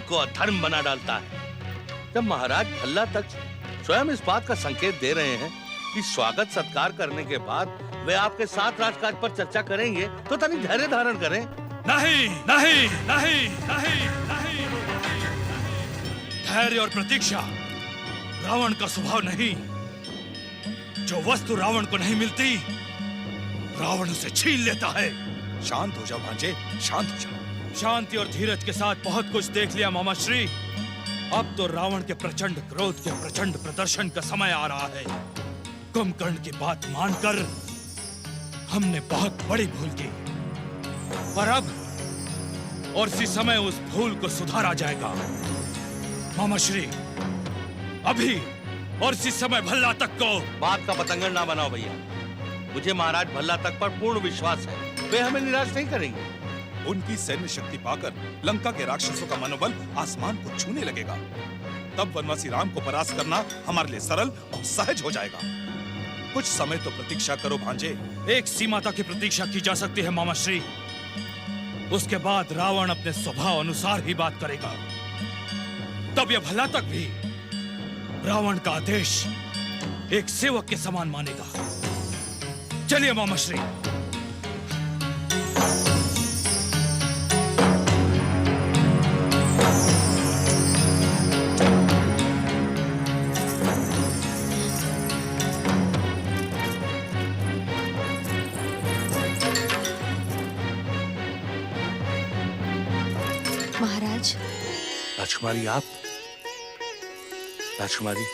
को अधर्म बना डालता है। जब महाराज भल्ला तक स्वयं इस बात का संकेत दे रहे हैं कि स्वागत सत्कार करने के बाद वे आपके साथ राजकाज पर चर्चा करेंगे, तो तनिक धैर्य धारण करें। नहीं नहीं नहीं नहीं नहीं, धैर्य और प्रतीक्षा रावण का स्वभाव नहीं। जो वस्तु रावण को नहीं मिलती, रावण उसे छीन लेता है। शांत हो जाओ भांजे, शांत हो जाओ। शांति और धीरज के साथ बहुत कुछ देख लिया मामा श्री। अब तो रावण के प्रचंड क्रोध के प्रचंड प्रदर्शन का समय आ रहा है। कुंभकर्ण की बात मानकर हमने बहुत बड़ी भूल की, पर अब और इसी समय उस भूल को सुधारा जाएगा। मामा श्री, अभी और इसी समय भल्ला तक को। बात का पतंगड़ ना बनाओ भैया। मुझे महाराज भल्ला तक पर पूर्ण विश्वास है, वे हमें निराश नहीं करेंगे। उनकी सैन्य शक्ति पाकर लंका के राक्षसों का मनोबल आसमान को छूने लगेगा। तब वनवासी राम को परास्त करना हमारे लिए सरल और सहज हो जाएगा। कुछ समय तो प्रतीक्षा करो भांजे। एक सीमा तक की प्रतीक्षा की जा सकती है मामा श्री। उसके बाद रावण अपने स्वभाव अनुसार ही बात करेगा। तब यह भल्ला तक भी रावण का आदेश एक सेवक के समान मानेगा। चलिए मामा श्री। महाराज। राजकुमारी आप? राजकुमारी,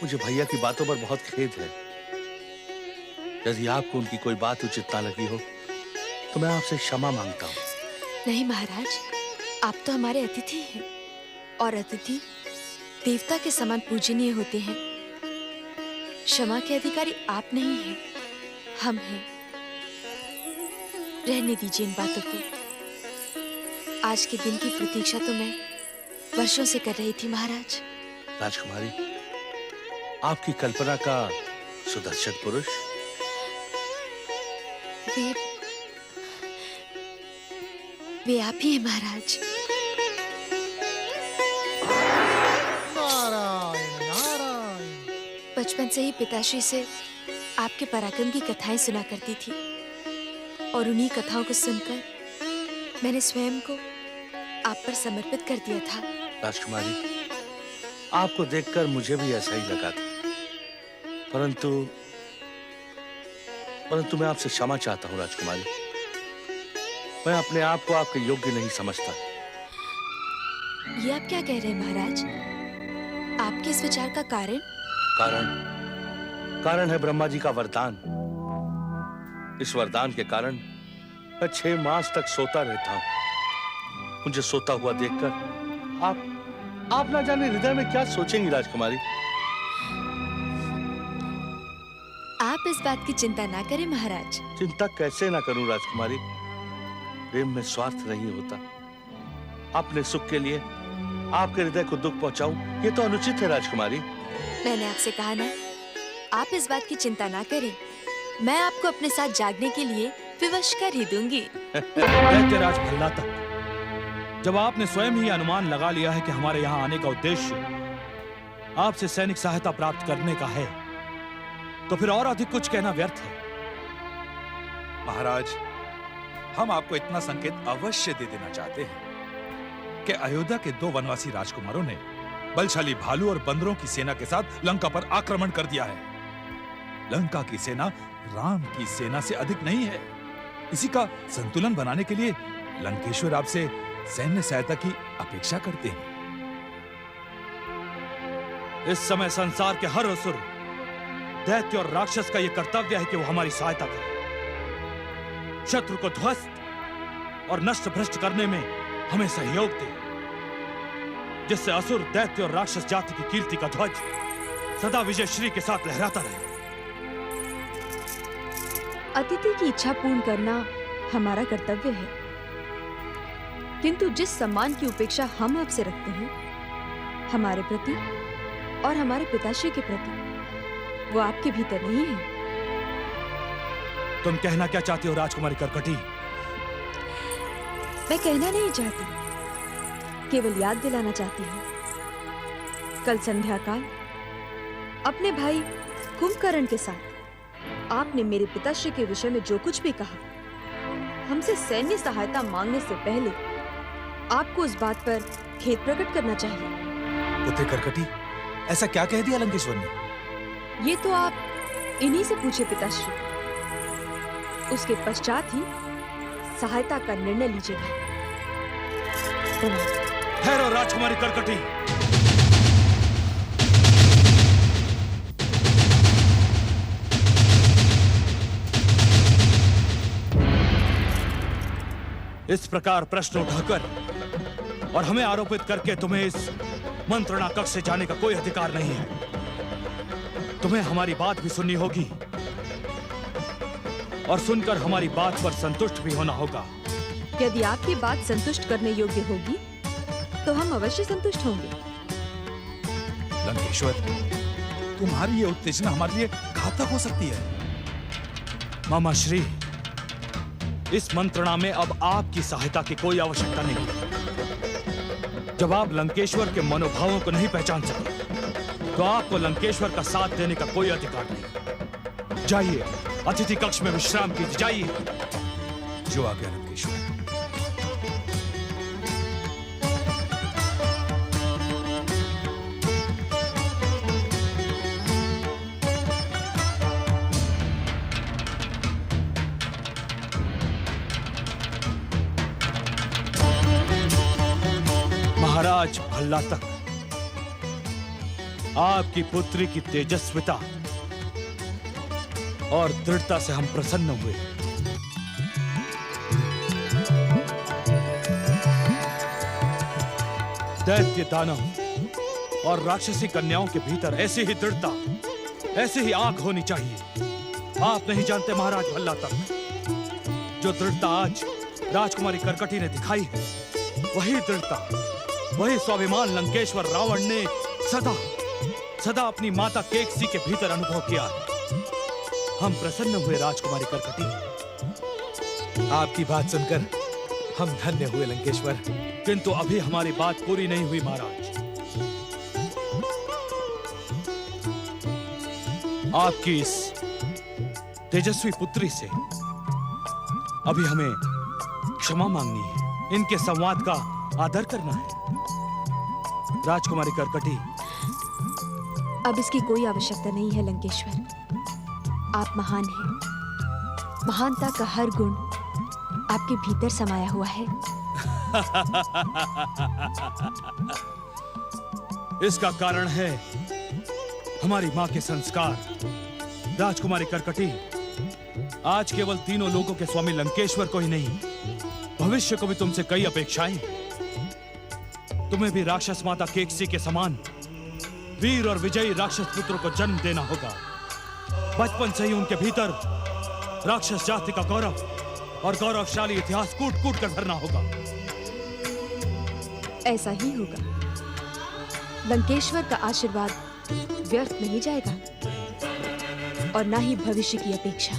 मुझे भैया की बातों पर बहुत खेद है। यदि आपको उनकी कोई बात उचित ना लगी हो तो मैं आपसे क्षमा मांगता हूँ। नहीं महाराज, आप तो हमारे अतिथि हैं और अतिथि देवता के समान पूजनीय होते हैं। क्षमा के अधिकारी आप नहीं हैं, हम हैं। रहने दीजिए इन बातों को। आज के दिन की प्रतीक्षा तो मैं वर्षों से कर रही थी महाराज। राजकुमारी, आपकी कल्पना का सुदर्शन पुरुष वे आप ही हैं महाराज। नारायण नारायण। बचपन से ही पिताश्री से आपके पराक्रम की कथाएं सुना करती थी और उन्हीं कथाओं को सुनकर मैंने स्वयं को आप पर समर्पित कर दिया था। राजकुमारी, आपको देखकर मुझे भी ऐसा ही लगा था, परंतु मैं आपसे क्षमा चाहता हूँ राजकुमारी। मैं अपने आप को आपके योग्य नहीं समझता। ये आप क्या कह रहे हैं महाराज? आपके इस विचार का कारण? कारण है ब्रह्मा जी का वरदान। इस वरदान के कारण मैं 6 मास तक सोता रहता हूँ। मुझे सोता हुआ देखकर आप ना जाने हृदय में क्या सोचेंगी राजकुमारी। आप इस बात की चिंता ना करें महाराज। चिंता कैसे ना करूं राजकुमारी? प्रेम में स्वार्थ नहीं होता। अपने सुख के लिए आपके हृदय को दुख पहुंचाऊं, ये तो अनुचित है राजकुमारी। मैंने आपसे कहा ना, आप इस बात की चिंता ना करें। मैं आपको अपने साथ जागने के लिए विवश कर ही दूंगी। दैत्यराज भल्ला तक, जब आपने स्वयं ही अनुमान लगा लिया है कि हमारे यहाँ आने का उद्देश्य आपसे सैनिक सहायता प्राप्त करने का है, तो फिर और अधिक कुछ कहना व्यर्थ है। महाराज, हम आपको इतना संकेत अवश्य दे देना चाहते हैं कि अयोध्या के 2 वनवासी राजकुमारों ने बलशाली भालू और बंदरों की सेना के साथ लंका पर आक्रमण कर दिया है। लंका की सेना राम की सेना से अधिक नहीं है। इसी का संतुलन बनाने के लिए लंकेश्वर आपसे सैन्य सहायता की अपेक्षा करते हैं। इस समय संसार के हर असुर, दैत्य और राक्षस का यह कर्तव्य है कि वो हमारी सहायता करे। शत्रु को ध्वस्त और नष्ट भ्रष्ट करने में हमें सहयोग दे, जिससे असुर, दैत्य और राक्षस जाति की कीर्ति का ध्वज सदा विजयश्री के साथ लहराता रहे। अतिथि की इच्छा पूर्ण करना हमारा कर्तव्य है, किंतु जिस सम्मान की उपेक्षा हम आपसे रखते हैं हमारे प्रति और हमारे पिताश्री के प्रति, वो आपके भीतर नहीं है। तुम कहना क्या चाहती हो राजकुमारी कर्कटी? मैं कहना नहीं चाहती, केवल याद दिलाना चाहती हूँ, कल संध्या काल अपने भाई कुंभकर्ण के साथ आपने मेरे पिताश्री के विषय में जो कुछ भी कहा, हमसे सैन्य सहायता मांगने से पहले आपको उस बात पर खेद प्रकट करना चाहिए। पुत्र कर्कटी, ऐसा क्या कह दिया लंकेश्वर ने? ये तो आप इन्हीं से पूछे पिताश्री, उसके पश्चात ही सहायता का निर्णय लीजिएगा। प्रणाम। ठहरो राजकुमारी कर्कटी। इस प्रकार प्रश्न उठाकर और हमें आरोपित करके तुम्हें इस मंत्रणा कक्ष से जाने का कोई अधिकार नहीं है। तुम्हें हमारी बात भी सुननी होगी और सुनकर हमारी बात पर संतुष्ट भी होना होगा। यदि आपकी बात संतुष्ट करने योग्य होगी तो हम अवश्य संतुष्ट होंगे। लंकेश्वर, तुम्हारी ये उत्तेजना हमारे लिए घातक हो सकती है। मामा श्री, इस मंत्रणा में अब आपकी सहायता की कोई आवश्यकता नहीं है। जब आप लंकेश्वर के मनोभावों को नहीं पहचान सके तो आपको लंकेश्वर का साथ देने का कोई अधिकार नहीं। जाइए, अतिथि कक्ष में विश्राम कीजिए। जाइए। जो आ गया लंकेश्वर। महाराज भल्ला तक, आपकी पुत्री की तेजस्विता और दृढ़ता से हम प्रसन्न हुए। दैत्य दानव और राक्षसी कन्याओं के भीतर ऐसी ही दृढ़ता, ऐसी ही आंख होनी चाहिए। आप नहीं जानते महाराज भल्ला तक, जो दृढ़ता आज राजकुमारी कर्कटी ने दिखाई है, वही दृढ़ता, वही स्वाभिमान लंकेश्वर रावण ने सदा सदा अपनी माता केकसी के भीतर अनुभव किया है। हम प्रसन्न हुए राजकुमारी कर्कटी। आपकी बात सुनकर हम धन्य हुए लंकेश्वर। किंतु अभी हमारी बात पूरी नहीं हुई महाराज। आपकी इस तेजस्वी पुत्री से अभी हमें क्षमा मांगनी है। इनके संवाद का आदर करना है। राजकुमारी कर्कटी, अब इसकी कोई आवश्यकता नहीं है लंकेश्वर। आप महान हैं। महानता का हर गुण आपके भीतर समाया हुआ है। इसका कारण है हमारी मां के संस्कार। राजकुमारी कर्कटी, आज केवल तीनों लोगों के स्वामी लंकेश्वर को ही नहीं, भविष्य को भी तुमसे कई अपेक्षाएं। तुम्हें भी राक्षस माता केकसी के समान वीर और विजयी राक्षस पुत्रों को जन्म देना होगा। बचपन से ही उनके भीतर राक्षस जाति का गौरव और गौरवशाली इतिहास कूट कूट कर भरना होगा। ऐसा ही होगा। लंकेश्वर का आशीर्वाद व्यर्थ नहीं जाएगा और ना ही भविष्य की अपेक्षा।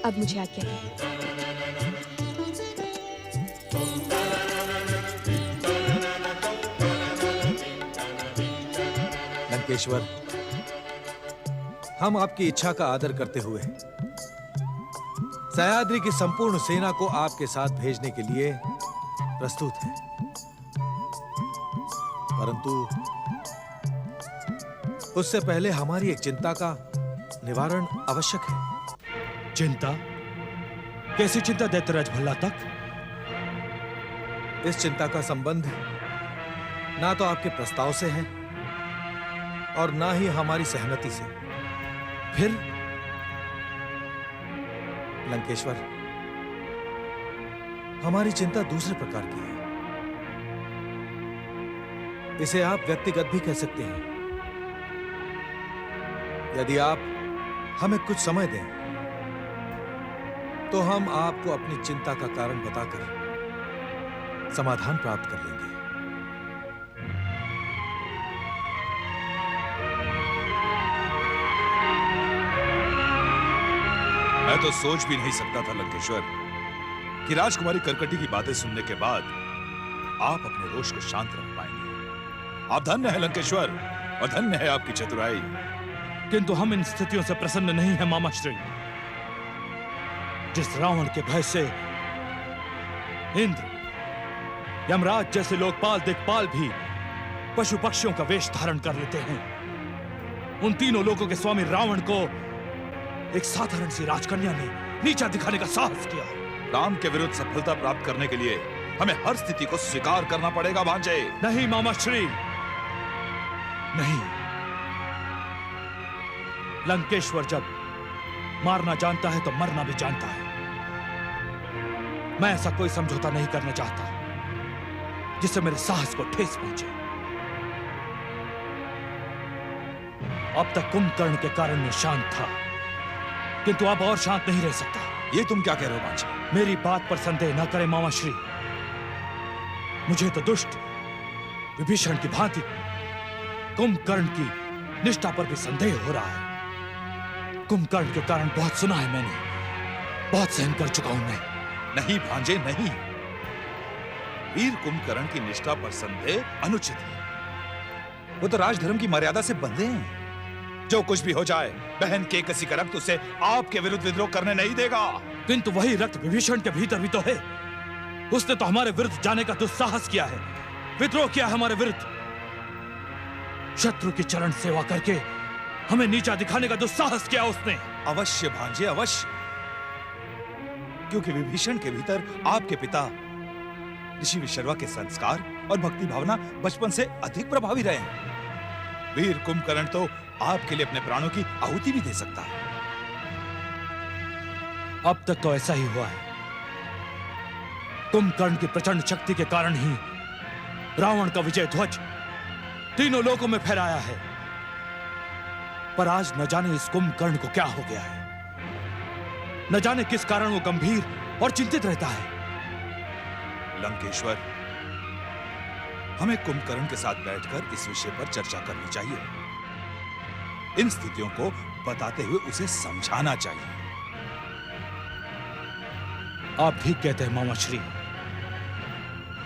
अब मुझे आज्ञा दें। लंकेश्वर, हम आपकी इच्छा का आदर करते हुए सह्याद्री की संपूर्ण सेना को आपके साथ भेजने के लिए प्रस्तुत हैं। परंतु उससे पहले हमारी एक चिंता का निवारण आवश्यक है। चिंता? कैसी चिंता दैत्यराज भल्ला तक? इस चिंता का संबंध ना तो आपके प्रस्ताव से है और ना ही हमारी सहमति से। फिर लंकेश्वर, हमारी चिंता दूसरे प्रकार की है। इसे आप व्यक्तिगत भी कह सकते हैं। यदि आप हमें कुछ समय दें तो हम आपको अपनी चिंता का कारण बताकर समाधान प्राप्त कर लेंगे। मैं तो सोच भी नहीं सकता था लंकेश्वर कि राजकुमारी करकटी की बातें सुनने के बाद आप अपने रोष को शांत रख पाएंगे। आप धन्य है लंकेश्वर, और धन्य है आपकी चतुराई। किंतु हम इन स्थितियों से प्रसन्न नहीं है मामा श्री। जिस रावण के भय से इंद्र, यमराज जैसे लोकपाल दिक्पाल भी पशु पक्षियों का वेश धारण कर लेते हैं, उन तीनों लोगों के स्वामी रावण को एक साधारण सी राजकन्या ने नीचा दिखाने का साहस किया। राम के विरुद्ध सफलता प्राप्त करने के लिए हमें हर स्थिति को स्वीकार करना पड़ेगा भांजे। नहीं मामा श्री, नहीं। लंकेश्वर जब मारना जानता है तो मरना भी जानता है। मैं ऐसा कोई समझौता नहीं करना चाहता जिससे मेरे साहस को ठेस पहुंचे। अब तक कुंभकर्ण के कारण मैं शांत था, किंतु अब और शांत नहीं रह सकता। ये तुम क्या कह रहे हो भांजे? मेरी बात पर संदेह न करें मामा श्री। मुझे तो दुष्ट विभीषण की भांति कुंभकर्ण की निष्ठा पर भी संदेह हो रहा है। कुंभकर्ण के कारण बहुत सुना है मैंने, बहुत सहन कर चुका हूं मैं। नहीं भांजे नहीं, वीर कुंभकर्ण की निष्ठा पर संदेह अनुचित है। वो तो राजधर्म की मर्यादा से बंधे हैं। जो कुछ भी हो जाए, बहन के किसी का रक्त उसे आपके विरुद्ध विद्रोह करने नहीं देगा। किंतु वही रक्त विभीषण के भीतर भी तो है। उसने तो हमारे विरुद्ध जाने का दुस्साहस किया है, विद्रोह किया हमारे विरुद्ध। शत्रु की चरण सेवा करके हमें नीचा दिखाने का दुस्साहस किया उसने। अवश्य भांजे अवश्य, क्योंकि विभीषण के भीतर आपके पिता ऋषि विशर्वा के संस्कार और भक्ति भावना बचपन से अधिक प्रभावी रहे हैं। वीर कुंभकर्ण तो आपके लिए अपने प्राणों की आहुति भी दे सकता है। अब तक तो ऐसा ही हुआ है। कुंभकर्ण की प्रचंड शक्ति के कारण ही रावण का विजय ध्वज तीनों लोगों में फहराया है। पर आज न जाने इस कुंभकर्ण को क्या हो गया है। न जाने किस कारण वो गंभीर और चिंतित रहता है। लंकेश्वर, हमें कुंभकर्ण के साथ बैठकर इस विषय पर चर्चा करनी चाहिए। इन स्थितियों को बताते हुए उसे समझाना चाहिए। आप ठीक कहते हैं मामा श्री।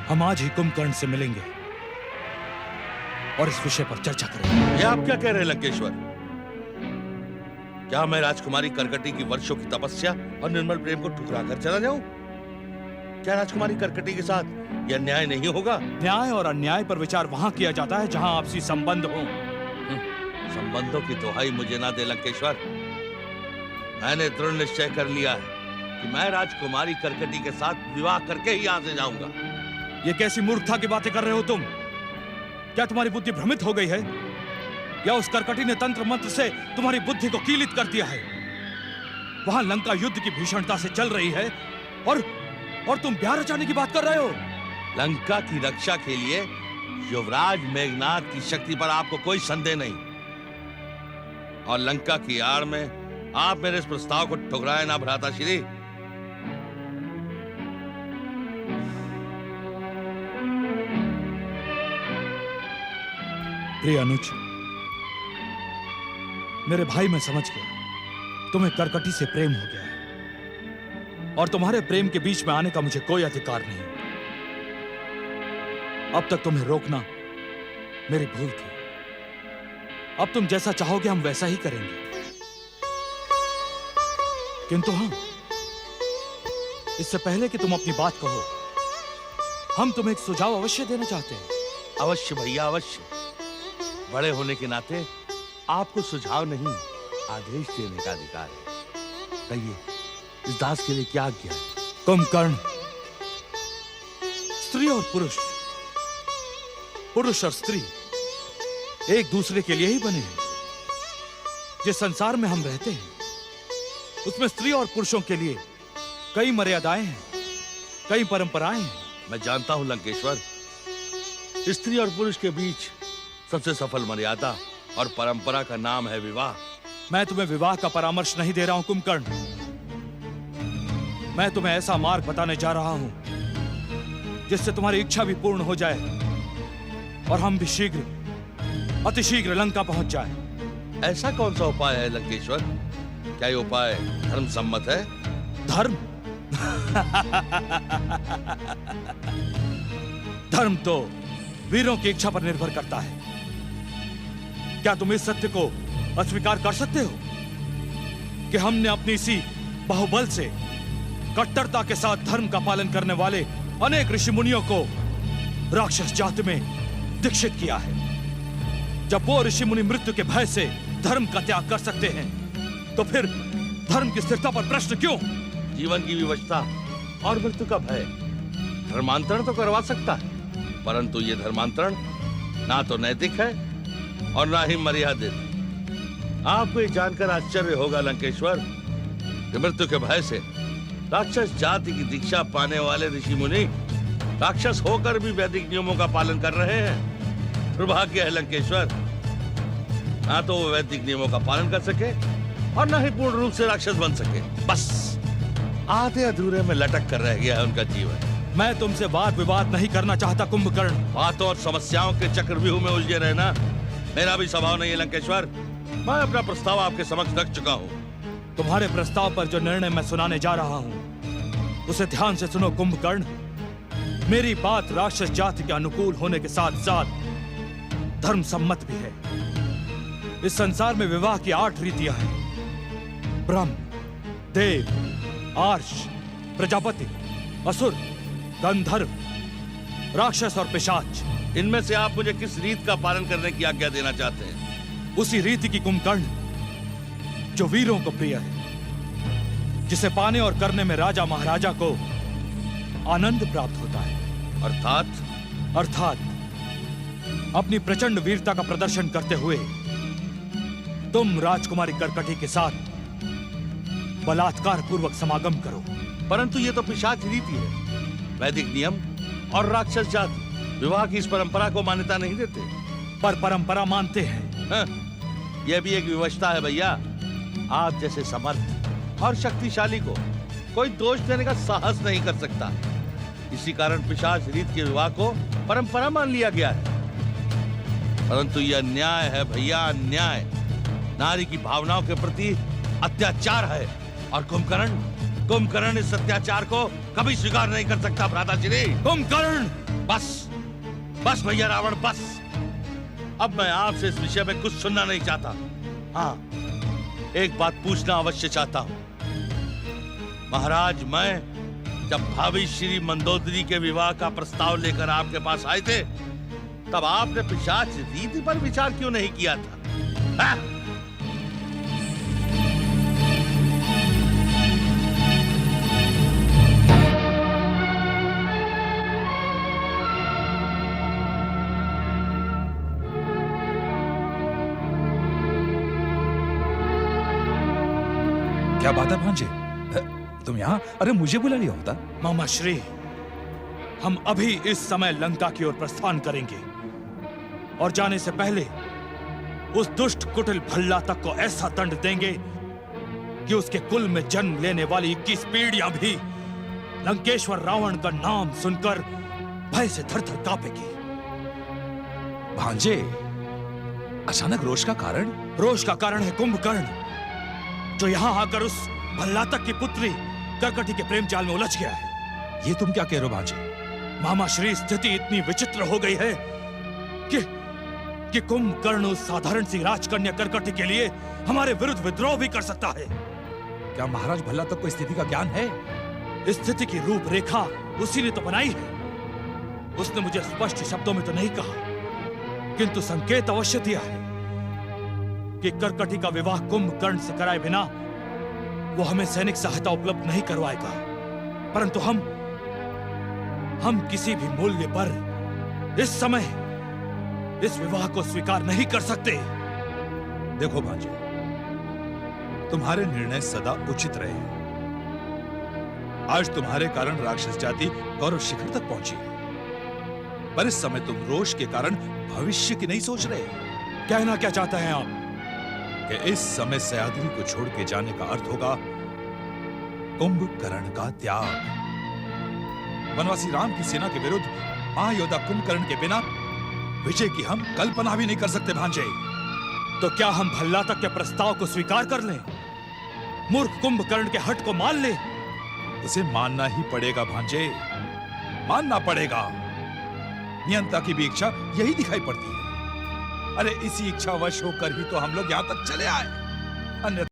हम आज ही कुंभकर्ण से मिलेंगे और इस विषय पर चर्चा करेंगे। ये आप क्या कह रहे हैं लंकेश्वर? क्या मैं राजकुमारी करकटी की वर्षों की तपस्या और निर्मल प्रेम को ठुकरा कर चला जाऊं? क्या राजकुमारी करकटी के साथ यह अन्याय नहीं होगा? न्याय और अन्याय पर विचार वहां किया जाता है जहां आपसी संबंध हो। संबंधों की दुहाई मुझे ना दे लंकेश्वर। मैंने दृढ़ निश्चय कर लिया है कि मैं राजकुमारी करकटी के साथ विवाह करके ही यहां से जाऊंगा। ये कैसी मूर्खता की बातें कर रहे हो तुम? क्या तुम्हारी बुद्धि भ्रमित हो गई है, या उस करकटी ने तंत्र मंत्र से तुम्हारी बुद्धि को कीलित कर दिया है? वहां लंका युद्ध की भीषणता से चल रही है और तुम ब्याह रचाने की बात कर रहे हो। लंका की रक्षा के लिए युवराज मेघनाद की शक्ति पर आपको कोई संदेह नहीं, और लंका की आड़ में आप मेरे इस प्रस्ताव को ठुकराए ना भ्राता श्री। प्रिय अनुज, मेरे भाई, मैं समझ गया तुम्हें करकटी से प्रेम हो गया है और तुम्हारे प्रेम के बीच में आने का मुझे कोई अधिकार नहीं। अब तक तुम्हें रोकना मेरी भूल थी। अब तुम जैसा चाहोगे हम वैसा ही करेंगे। किंतु हाँ, इससे पहले कि तुम अपनी बात कहो, हम तुम्हें एक सुझाव अवश्य देना चाहते हैं। अवश्य भैया, अवश्य। बड़े होने के नाते आपको सुझाव नहीं, आदेश देने का अधिकार है। कहिए, इस दास के लिए क्या आज्ञा है? कुंभकर्ण स्त्री और पुरुष, पुरुष और स्त्री एक दूसरे के लिए ही बने हैं। जिस संसार में हम रहते हैं उसमें स्त्री और पुरुषों के लिए कई मर्यादाएं हैं, कई परंपराएं हैं। मैं जानता हूं लंकेश्वर, स्त्री और पुरुष के बीच सबसे सफल मर्यादा और परंपरा का नाम है विवाह। मैं तुम्हें विवाह का परामर्श नहीं दे रहा हूं कुंभकर्ण। मैं तुम्हें ऐसा मार्ग बताने जा रहा हूं जिससे तुम्हारी इच्छा भी पूर्ण हो जाए और हम भी शीघ्र, अतिशीघ्र लंका पहुंच जाए। ऐसा कौन सा उपाय है लंकेश्वर? क्या ये उपाय धर्म सम्मत है? धर्म? धर्म तो वीरों की इच्छा पर निर्भर करता है। क्या तुम इस सत्य को अस्वीकार कर सकते हो कि हमने अपनी इसी बाहुबल से कट्टरता के साथ धर्म का पालन करने वाले अनेक ऋषि मुनियों को राक्षस जाति में दीक्षित किया है? जब वो ऋषि मुनि मृत्यु के भय से धर्म का त्याग कर सकते हैं, तो फिर धर्म की स्थिरता पर प्रश्न क्यों? जीवन की विवशता और मृत्यु का भय धर्मांतरण तो करवा सकता है, परंतु ये धर्मांतरण ना तो नैतिक है और ना ही मर्यादित। आपको ये जानकर आश्चर्य होगा लंकेश्वर कि मृत्यु के भय से राक्षस जाति की दीक्षा पाने वाले ऋषि मुनि राक्षस होकर भी वैदिक नियमों का पालन कर रहे हैं। दुर्भाग्य है लंकेश्वर, ना तो वो वैदिक नियमों का पालन कर सके और ना ही पूर्ण रूप से राक्षस बन सके। बस आधे अधूरे में लटक कर रह गया है उनका जीवन। मैं तुमसे वाद विवाद नहीं करना चाहता कुंभकर्ण। बातों और समस्याओं के चक्रव्यूह में उलझे रहना मेरा भी स्वभाव नहीं है लंकेश्वर। मैं अपना प्रस्ताव आपके समक्ष रख चुका हूँ। तुम्हारे प्रस्ताव पर जो निर्णय मैं सुनाने जा रहा हूँ उसे ध्यान से सुनो कुंभकर्ण। मेरी बात राक्षस जाति के अनुकूल होने के साथ साथ धर्म सम्मत भी है। इस संसार में विवाह की 8 रीतियां हैं। ब्रह्म, देव, आर्ष, प्रजापति, असुर, गंधर्व, राक्षस और पिशाच। इनमें से आप मुझे किस रीत का पालन करने की आज्ञा देना चाहते हैं? उसी रीति की कुंभकर्ण जो वीरों को प्रिय है, जिसे पाने और करने में राजा महाराजा को आनंद प्राप्त होता है। अर्थात अपनी प्रचंड वीरता का प्रदर्शन करते हुए तुम राजकुमारी कर्कटी के साथ बलात्कार पूर्वक समागम करो। परंतु ये तो पिशाच रीति है। वैदिक नियम और राक्षस जाति विवाह की इस परंपरा को मान्यता नहीं देते। पर परंपरा मानते हैं। हाँ, यह भी एक विवशता है भैया। आप जैसे समर्थ और शक्तिशाली को कोई दोष देने का साहस नहीं कर सकता। इसी कारण पिशाच रीत के विवाह को परंपरा मान लिया गया है। परंतु यह अन्याय है भैया, अन्याय। नारी की भावनाओं के प्रति अत्याचार है और कुंभकर्ण इस अत्याचार को कभी स्वीकार नहीं कर सकता। भ्राताश्री कुंभकर्ण, बस भैया रावण, बस। अब मैं आपसे इस विषय में कुछ सुनना नहीं चाहता। हाँ, एक बात पूछना अवश्य चाहता हूं। महाराज, मैं जब भाभी श्री मंदोदरी के विवाह का प्रस्ताव लेकर आपके पास आए थे, तब आपने पिशाच रीति पर विचार क्यों नहीं किया था? हाँ? क्या बात है भांजे, तुम यहाँ? अरे मुझे बुला लिया होता। मामा श्री, हम अभी इस समय लंका की ओर प्रस्थान करेंगे और जाने से पहले उस दुष्ट कुटिल भल्लातक को ऐसा दंड देंगे कि उसके कुल में जन्म लेने वाली 21 पीढ़ियां भी लंकेश्वर रावण का नाम सुनकर भय से थर-थर कांपेगी। भांजे, अचानक रोष का कारण? रोष का कारण है कुंभकर्ण, जो यहां आकर उस भल्लातक की पुत्री कर्कटी के प्रेम जाल में उलझ गया है। ये तुम क्या कह रहे हो भांजे? मामा श्री, स्थिति इतनी विचित्र हो गई है कि कुंभकर्ण उस साधारण सी राजकन्या कर्कटी के लिए हमारे विरुद्ध विद्रोह भी कर सकता है। क्या महाराज भल्लातक को स्थिति का ज्ञान है? स्थिति की रूपरेखा उसी ने तो बनाई है। उसने मुझे स्पष्ट शब्दों में तो नहीं कहा, किंतु संकेत अवश्य दिया है कि कर्कटी का विवाह कुंभकर्ण से कराए बिना वो हमें सैनिक सहायता उपलब्ध नहीं करवाएगा। परंतु हम किसी भी मूल्य पर इस समय इस विवाह को स्वीकार नहीं कर सकते। देखो भांजे, तुम्हारे निर्णय सदा उचित रहे। आज तुम्हारे कारण राक्षस जाति गौरव शिखर तक पहुंची है, पर इस समय तुम रोष के कारण भविष्य की नहीं सोच रहे। कहना क्या चाहते हैं आप? कि इस समय सयाद्री को छोड़ के जाने का अर्थ होगा कुंभकर्ण का त्याग। वनवासी राम की सेना के विरुद्ध महायोद्धा कुंभकर्ण के बिना विजय की हम कल्पना भी नहीं कर सकते भांजे। तो क्या हम भल्लातक के प्रस्ताव को स्वीकार कर लें? मूर्ख कुंभकर्ण के हठ को मान लें? उसे मानना ही पड़ेगा भांजे, मानना पड़ेगा। नियंता की भी इच्छा यही दिखाई पड़ती है। अरे इसी इच्छावश होकर ही तो हम लोग यहाँ तक चले आए, अन्यथा